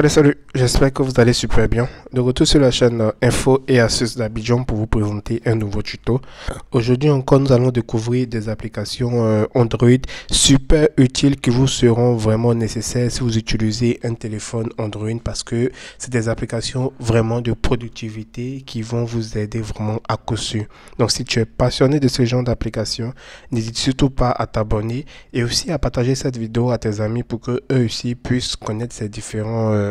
Salut, j'espère que vous allez super bien. De retour sur la chaîne Info et Astuces d'Abidjan pour vous présenter un nouveau tuto. Aujourd'hui encore, nous allons découvrir des applications Android super utiles qui vous seront vraiment nécessaires si vous utilisez un téléphone Android parce que c'est des applications vraiment de productivité qui vont vous aider vraiment à coup sûr. Donc si tu es passionné de ce genre d'applications, n'hésite surtout pas à t'abonner et aussi à partager cette vidéo à tes amis pour que eux aussi puissent connaître ces différents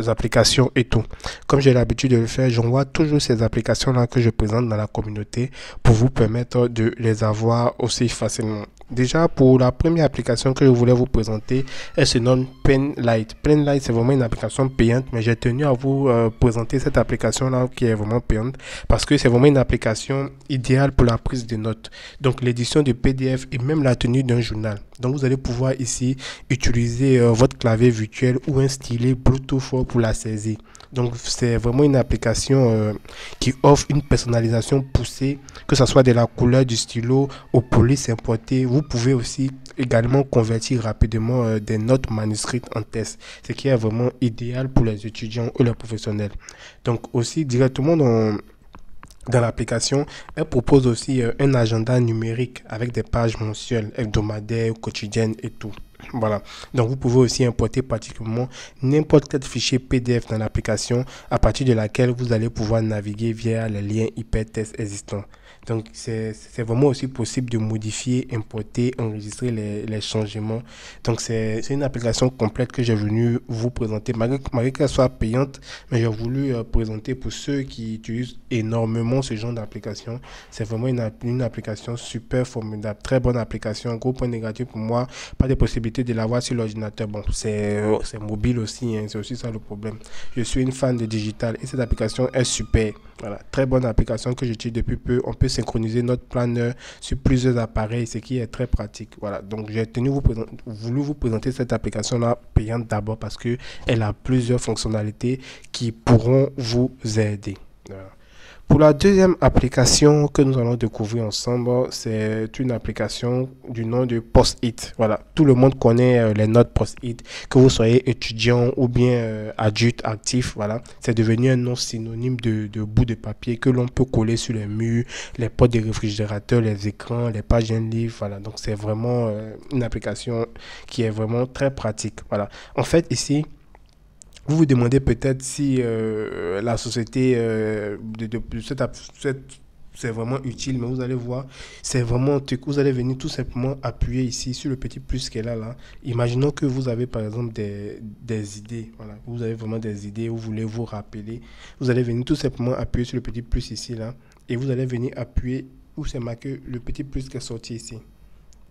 applications et tout. Comme j'ai l'habitude de le faire, j'envoie toujours ces applications là que je présente dans la communauté pour vous permettre de les avoir aussi facilement. Déjà, pour la première application que je voulais vous présenter, elle se nomme Penlight. Penlight, c'est vraiment une application payante, mais j'ai tenu à vous présenter cette application-là qui est vraiment payante parce que c'est vraiment une application idéale pour la prise de notes. Donc, l'édition de PDF et même la tenue d'un journal. Donc, vous allez pouvoir ici utiliser votre clavier virtuel ou un stylet Bluetooth pour la saisir. Donc, c'est vraiment une application qui offre une personnalisation poussée, que ce soit de la couleur du stylo aux polices importées. Vous pouvez aussi également convertir rapidement des notes manuscrites en texte, ce qui est vraiment idéal pour les étudiants ou les professionnels. Donc, aussi directement dans l'application, elle propose aussi un agenda numérique avec des pages mensuelles, hebdomadaires, quotidiennes et tout. Voilà, donc vous pouvez aussi importer particulièrement n'importe quel fichier PDF dans l'application à partir de laquelle vous allez pouvoir naviguer via les liens hypertextes existants. Donc c'est vraiment aussi possible de modifier, importer, enregistrer les changements. Donc c'est une application complète que j'ai venu vous présenter malgré qu'elle soit payante, mais j'ai voulu présenter pour ceux qui utilisent énormément ce genre d'application. C'est vraiment une application super formidable, très bonne application. Un gros point négatif pour moi, pas de possibilité de l'avoir sur l'ordinateur. Bon, c'est mobile aussi, hein, c'est aussi ça le problème. Je suis une fan de digital et cette application est super. Voilà, très bonne application que j'utilise depuis peu. On peut synchroniser notre planeur sur plusieurs appareils, ce qui est très pratique. Voilà, donc j'ai voulu vous présenter cette application-là payante d'abord parce que elle a plusieurs fonctionnalités qui pourront vous aider. Voilà. Pour la deuxième application que nous allons découvrir ensemble, c'est une application du nom de Post-it. Voilà, tout le monde connaît les notes Post-it, que vous soyez étudiant ou bien adulte actif. Voilà, c'est devenu un nom synonyme de bout de papier que l'on peut coller sur les murs, les portes des réfrigérateurs, les écrans, les pages d'un livre. Voilà, donc c'est vraiment une application qui est vraiment très pratique. Voilà, en fait ici, vous vous demandez peut-être si la société c'est vraiment utile, mais vous allez voir, c'est vraiment un truc. Vous allez venir tout simplement appuyer ici sur le petit plus qu'elle a là. Imaginons que vous avez par exemple des idées. Voilà, vous avez vraiment des idées, vous voulez vous rappeler. Vous allez venir tout simplement appuyer sur le petit plus ici là. Et vous allez venir appuyer où c'est marqué le petit plus qui est sorti ici.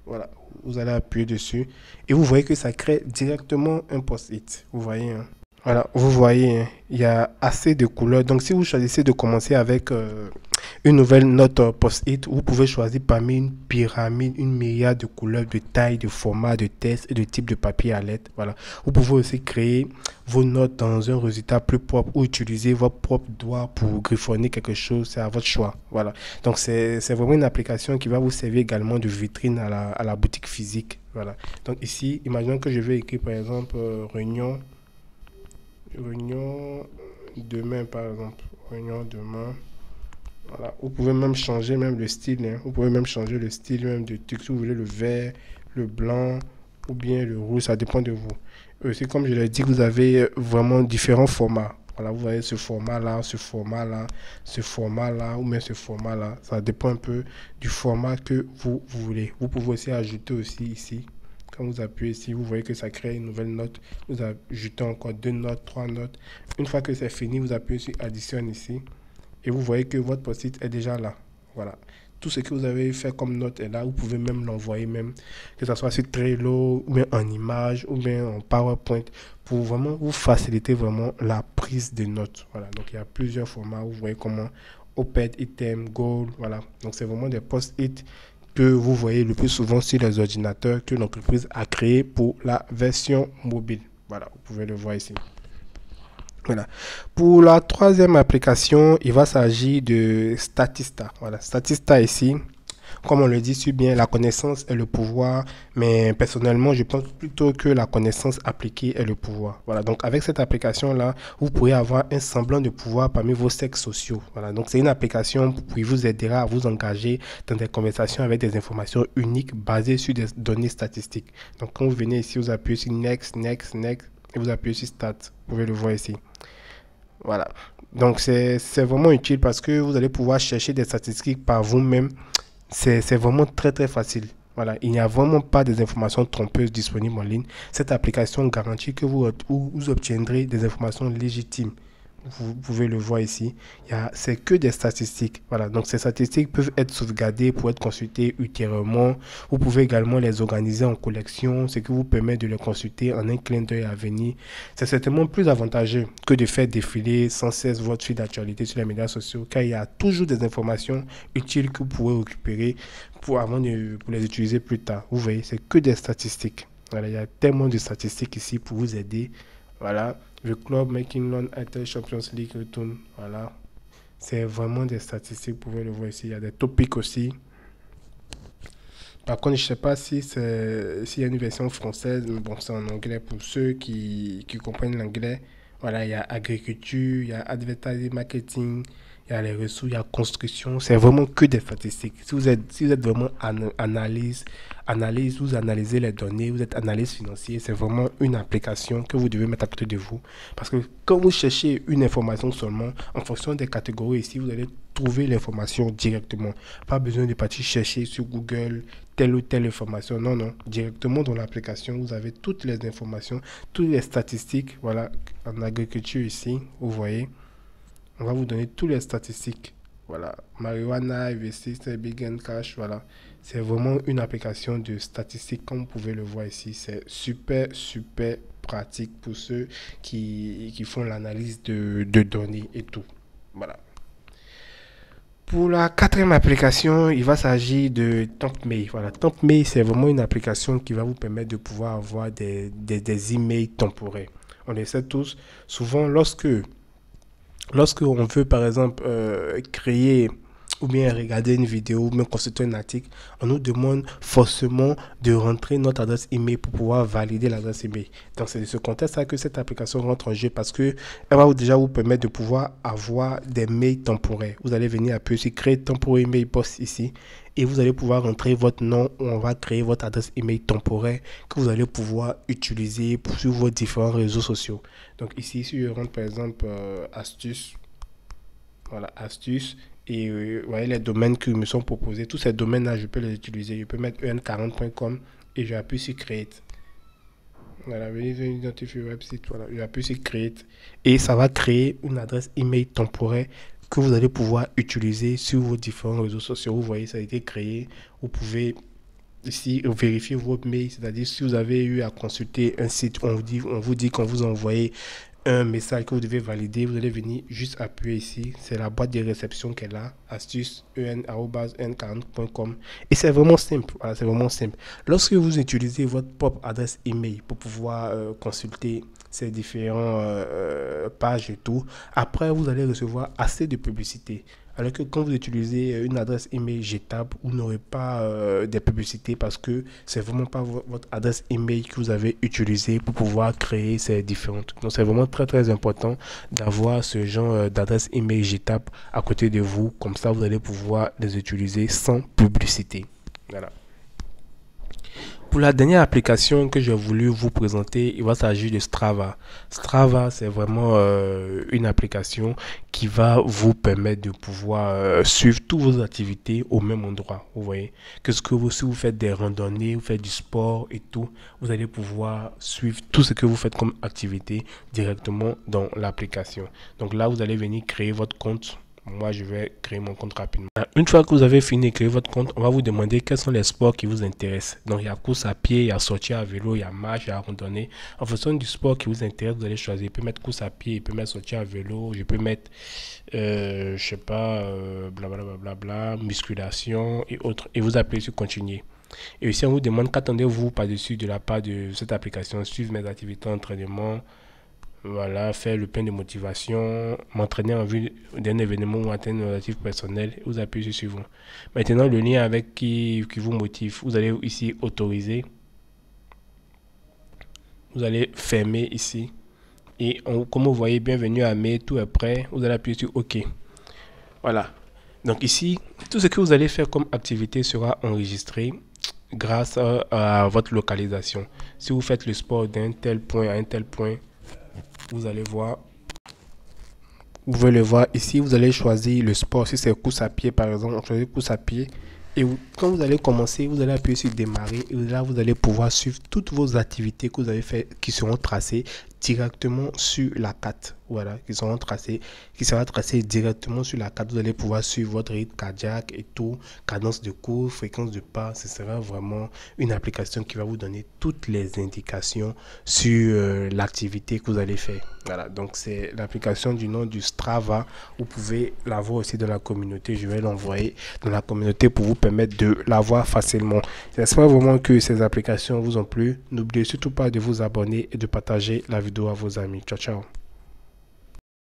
Voilà, vous allez appuyer dessus. Et vous voyez que ça crée directement un post-it. Vous voyez, hein? Voilà, vous voyez, hein, il y a assez de couleurs. Donc, si vous choisissez de commencer avec une nouvelle note post-it, vous pouvez choisir parmi une pyramide, une myriade de couleurs, de tailles, de formats, de textes et de types de papier à lettres. Voilà, vous pouvez aussi créer vos notes dans un résultat plus propre ou utiliser votre propre doigt pour griffonner quelque chose. C'est à votre choix. Voilà, donc c'est vraiment une application qui va vous servir également de vitrine à la boutique physique. Voilà, donc ici, imaginons que je vais écrire par exemple réunion demain par exemple, réunion demain. Voilà, vous pouvez même changer même le style, hein. Vous pouvez même changer le style même de truc si vous voulez le vert, le blanc ou bien le rouge, ça dépend de vous. C'est comme je l'ai dit, vous avez vraiment différents formats. Voilà, vous voyez ce format là, ce format là, ce format là ou même ce format là, ça dépend un peu du format que vous voulez. Vous pouvez aussi ajouter aussi ici. Quand vous appuyez ici, vous voyez que ça crée une nouvelle note. Vous ajoutez encore 2 notes, 3 notes. Une fois que c'est fini, vous appuyez sur additionne ici. Et vous voyez que votre post-it est déjà là. Voilà. Tout ce que vous avez fait comme note est là. Vous pouvez même l'envoyer même, que ce soit sur Trello, ou bien en image, ou bien en PowerPoint, pour vraiment vous faciliter vraiment la prise de notes. Voilà. Donc, il y a plusieurs formats. Vous voyez comment Oped, Item, Goal. Voilà. Donc, c'est vraiment des post-it que vous voyez le plus souvent sur les ordinateurs que l'entreprise a créé pour la version mobile. Voilà, vous pouvez le voir ici. Voilà. Pour la troisième application, il va s'agir de Statista. Voilà, Statista ici. Comme on le dit si bien, la connaissance est le pouvoir, mais personnellement, je pense plutôt que la connaissance appliquée est le pouvoir. Voilà, donc avec cette application-là, vous pourrez avoir un semblant de pouvoir parmi vos cercles sociaux. Voilà, donc c'est une application qui vous aidera à vous engager dans des conversations avec des informations uniques basées sur des données statistiques. Donc quand vous venez ici, vous appuyez sur Next, Next, Next, et vous appuyez sur Start. Vous pouvez le voir ici. Voilà. Donc c'est vraiment utile parce que vous allez pouvoir chercher des statistiques par vous-même. C'est vraiment très très facile. Voilà, il n'y a vraiment pas des informations trompeuses disponibles en ligne. Cette application garantit que vous obtiendrez des informations légitimes. Vous pouvez le voir ici. C'est que des statistiques. Voilà, donc ces statistiques peuvent être sauvegardées pour être consultées ultérieurement. Vous pouvez également les organiser en collection, ce qui vous permet de les consulter en un clin d'œil à venir. C'est certainement plus avantageux que de faire défiler sans cesse votre fil d'actualité sur les médias sociaux, car il y a toujours des informations utiles que vous pourrez récupérer pour les utiliser plus tard. Vous voyez, c'est que des statistiques. Voilà, il y a tellement de statistiques ici pour vous aider. Voilà, le club Making Loan Inter Champions League Return. Voilà, c'est vraiment des statistiques, vous pouvez le voir ici. Il y a des topics aussi. Par contre, je ne sais pas si s'il y a une version française, mais bon, c'est en anglais pour ceux qui comprennent l'anglais. Voilà, il y a agriculture, il y a advertising marketing, il y a les ressources, il y a construction. C'est vraiment que des statistiques. Si vous êtes vraiment analyse, vous analysez les données, vous êtes analyste financier, c'est vraiment une application que vous devez mettre à côté de vous. Parce que quand vous cherchez une information seulement, en fonction des catégories ici, vous allez trouver l'information directement. Pas besoin de partir chercher sur Google telle ou telle information. Non, non. Directement dans l'application, vous avez toutes les informations, toutes les statistiques. Voilà, en agriculture ici, vous voyez. On va vous donner toutes les statistiques. Voilà, marijuana, investir, big and cash, voilà. C'est vraiment une application de statistiques, comme vous pouvez le voir ici. C'est super, super pratique pour ceux qui font l'analyse de données et tout. Voilà. Pour la quatrième application, il va s'agir de TampMail. Voilà, TampMail, c'est vraiment une application qui va vous permettre de pouvoir avoir des emails temporaires. On le sait tous, souvent lorsque on veut par exemple créer ou bien regarder une vidéo ou bien consulter un article, on nous demande forcément de rentrer notre adresse email pour pouvoir valider l'adresse email. Donc c'est de ce contexte-là que cette application rentre en jeu parce que elle va déjà vous permettre de pouvoir avoir des mails temporaires. Vous allez venir appuyer sur créer temporaire email post ici et vous allez pouvoir rentrer votre nom ou on va créer votre adresse email temporaire que vous allez pouvoir utiliser sur vos différents réseaux sociaux. Donc ici, si je rentre par exemple astuce, voilà, astuce, et vous voyez les domaines qui me sont proposés. Tous ces domaines-là, je peux les utiliser. Je peux mettre en40.com et j'appuie sur Create. Voilà, venez identifier le website. Voilà, j'appuie sur Create et ça va créer une adresse email temporaire que vous allez pouvoir utiliser sur vos différents réseaux sociaux. Vous voyez, ça a été créé. Vous pouvez ici vérifier votre mail, c'est-à-dire si vous avez eu à consulter un site, on vous dit qu'on vous a envoyé un message que vous devez valider, vous allez venir juste appuyer ici, c'est la boîte de réception qu'elle a, astuce en40.com et c'est vraiment simple, voilà, c'est vraiment simple. Lorsque vous utilisez votre propre adresse email pour pouvoir consulter ces différentes pages et tout, après vous allez recevoir assez de publicité. Alors que quand vous utilisez une adresse email jetable, vous n'aurez pas des publicités parce que c'est vraiment pas votre adresse email que vous avez utilisée pour pouvoir créer ces différentes. Donc c'est vraiment très très important d'avoir ce genre d'adresse email jetable à côté de vous. Comme ça, vous allez pouvoir les utiliser sans publicité. Voilà. Pour la dernière application que j'ai voulu vous présenter, il va s'agir de Strava. Strava, c'est vraiment une application qui va vous permettre de pouvoir suivre toutes vos activités au même endroit. Vous voyez, si vous faites des randonnées, vous faites du sport et tout, vous allez pouvoir suivre tout ce que vous faites comme activité directement dans l'application. Donc là, vous allez venir créer votre compte. Moi, je vais créer mon compte rapidement. Une fois que vous avez fini de créer votre compte, on va vous demander quels sont les sports qui vous intéressent. Donc, il y a course à pied, il y a sortir à vélo, il y a marche, il y a randonnée. En fonction du sport qui vous intéresse, vous allez choisir. Je peux mettre course à pied, je peux mettre sortir à vélo, je peux mettre, je sais pas, blablabla, musculation et autres. Et vous appuyez sur continuer. Et aussi, on vous demande qu'attendez-vous par-dessus de la part de cette application, suivre mes activités d'entraînement. Voilà, faire le plein de motivation, m'entraîner en vue d'un événement ou atteindre un objectif personnel. Vous appuyez sur suivant. Maintenant, le lien avec qui vous motive. Vous allez ici autoriser. Vous allez fermer ici. Et comme vous voyez, bienvenue à mai, tout est prêt. Vous allez appuyer sur OK. Voilà. Donc ici, tout ce que vous allez faire comme activité sera enregistré grâce à votre localisation. Si vous faites le sport d'un tel point à un tel point, vous allez voir. Vous pouvez le voir ici, vous allez choisir le sport. Si c'est course à pied par exemple, on choisit course à pied. Et quand vous allez commencer, vous allez appuyer sur démarrer. Et là, vous allez pouvoir suivre toutes vos activités que vous avez faites qui seront tracées directement sur la carte. Voilà, qui sera tracé directement sur la carte. Vous allez pouvoir suivre votre rythme cardiaque et tout, cadence de cours, fréquence de pas. Ce sera vraiment une application qui va vous donner toutes les indications sur l'activité que vous allez faire. Voilà, donc c'est l'application du nom du Strava. Vous pouvez l'avoir aussi dans la communauté. Je vais l'envoyer dans la communauté pour vous permettre de l'avoir facilement. J'espère vraiment que ces applications vous ont plu. N'oubliez surtout pas de vous abonner et de partager la vidéo à vos amis. Ciao, ciao.